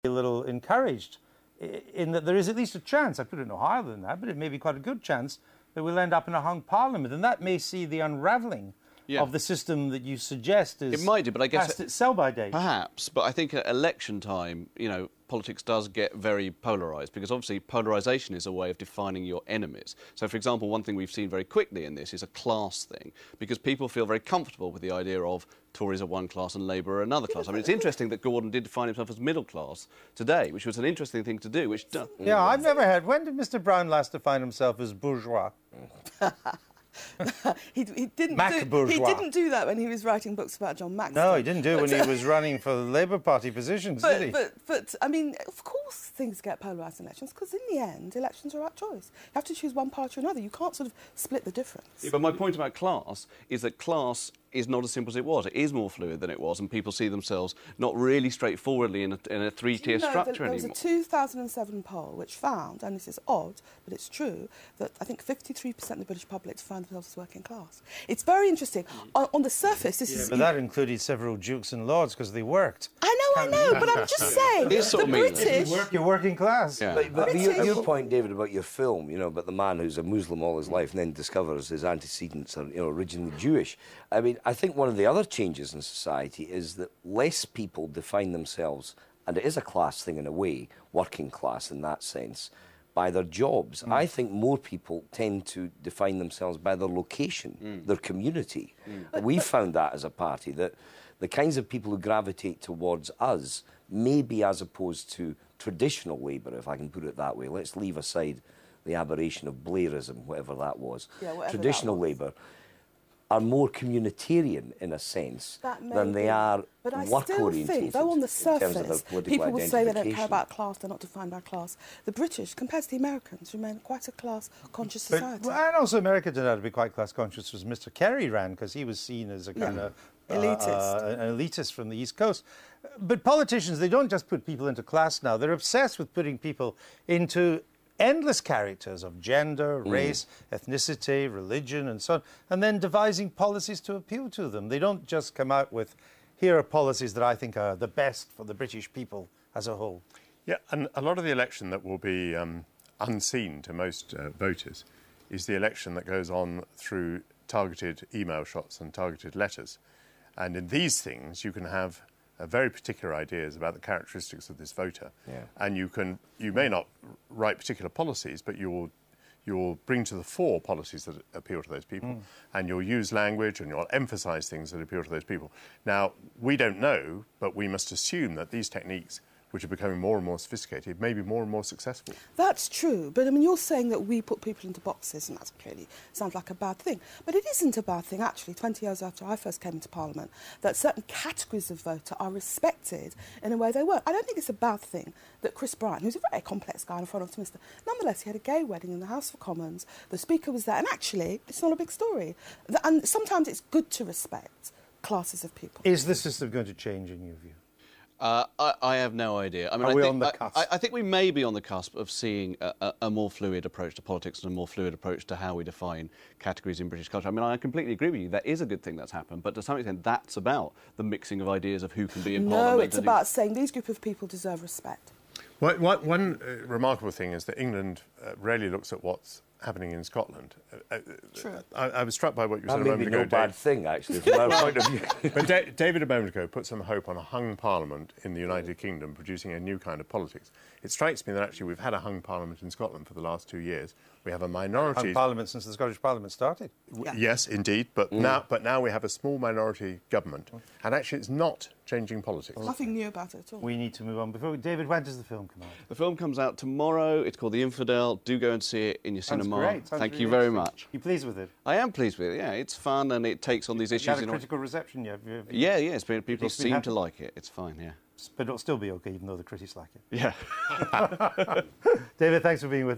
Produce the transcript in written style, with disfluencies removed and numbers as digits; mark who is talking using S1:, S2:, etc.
S1: a little encouraged in that there is at least a chance, I put it no higher than that, but it may be quite a good chance that we'll end up in a hung parliament, and that may see the unravelling of the system that you suggest is
S2: it might do, but I guess
S1: past its sell-by date.
S2: Perhaps, but I think at election time, you know, politics does get very polarised because obviously polarisation is a way of defining your enemies. So, for example, one thing we've seen very quickly in this is a class thing because people feel very comfortable with the idea of Tories are one class and Labour are another class. I mean, it's interesting that Gordon did define himself as middle class today, which was an interesting thing to do. Which
S1: yeah, I've never heard. When did Mr. Brown last define himself as bourgeois?
S3: he didn't do that when he was writing books about John Maxwell.
S1: No, he didn't do it when he was running for the Labour Party positions, did he?
S3: But, I mean, of course things get polarised in elections, because in the end, elections are about choice. You have to choose one party or another. You can't sort of split the difference.
S2: Yeah, but my point about class is that class is not as simple as it was. It is more fluid than it was, and people see themselves not really straightforwardly in a three-tier structure anymore.
S3: There was a 2007 poll which found, and this is odd, but it's true, that I think 53% of the British public find themselves as working class. It's very interesting. On the surface, this is...
S1: But that included several dukes and lords because they worked.
S3: I know, but I'm just saying, the British...
S1: You're working class.
S4: Yeah. But your point, David, about your film, you know, about the man who's a Muslim all his life and then discovers his antecedents are, you know, originally Jewish. I mean, I think one of the other changes in society is that less people define themselves, and it is a class thing in a way, working class in that sense, by their jobs. I think more people tend to define themselves by their location, their community. We found that as a party, that the kinds of people who gravitate towards us, maybe as opposed to traditional Labour, if I can put it that way. Let's leave aside the aberration of Blairism, whatever that was. Traditional Labour are more communitarian in a sense than they are work-orientated.
S3: Think, though on the surface, people will say they don't care about class, they're not defined by class. The British, compared to the Americans, remain quite a class-conscious society.
S1: And also America turned out to be quite class-conscious as Mr. Kerry ran, because he was seen as a kind of...
S3: elitist.
S1: An elitist from the East Coast. But politicians, they don't just put people into class now. They're obsessed with putting people into endless characters of gender, race, ethnicity, religion, and so on, and then devising policies to appeal to them. They don't just come out with, here are policies that I think are the best for the British people as a whole.
S5: Yeah, and a lot of the election that will be unseen to most voters is the election that goes on through targeted email shots and targeted letters. And in these things, you can have very particular ideas about the characteristics of this voter. And you may not write particular policies, but you'll bring to the fore policies that appeal to those people, and you'll use language and you'll emphasise things that appeal to those people. Now, we don't know, but we must assume that these techniques, which are becoming more and more sophisticated, may be more and more successful.
S3: That's true, but I mean, you're saying that we put people into boxes, and that clearly sounds like a bad thing. But it isn't a bad thing, actually, 20 years after I first came into Parliament, that certain categories of voter are respected in a way they weren't. I don't think it's a bad thing that Chris Bryant, who's a very complex guy and a foreign minister, nonetheless, he had a gay wedding in the House of Commons, the Speaker was there, and actually, it's not a big story. And sometimes it's good to respect classes of people.
S1: Is the system going to change in your view?
S2: I have no idea. I mean,
S1: Are we on the cusp?
S2: I think we may be on the cusp of seeing a more fluid approach to politics and a more fluid approach to how we define categories in British culture. I mean, I completely agree with you. That is a good thing that's happened, but to some extent, that's about the mixing of ideas of who can be in Parliament.
S3: No, it's about saying these group of people deserve respect.
S5: One remarkable thing is that England rarely looks at what's happening in Scotland.
S3: True.
S5: I was struck by what you said a moment ago.
S4: That may be no bad thing, actually, from our point of view.
S5: But David a moment ago put some hope on a hung parliament in the United Kingdom producing a new kind of politics. It strikes me that actually we've had a hung parliament in Scotland for the last 2 years. We have a minority...
S1: Hung parliament since the Scottish Parliament started.
S5: Yes, indeed, but now we have a small minority government, and actually it's not changing politics.
S3: Nothing new about it at all.
S1: We need to move on. David, when does the film come out?
S2: The film comes out tomorrow. It's called The Infidel. Do go and see it in your cinema.
S1: Great.
S2: Thank you very much.
S1: You pleased with it?
S2: I am pleased with it, yeah. It's fun and it takes on these issues.
S1: You had a critical reception, yeah?
S2: Yeah, people seem to like it. It's fine, yeah.
S1: But it'll still be OK, even though the critics like it.
S2: Yeah.
S1: David, thanks for being with us.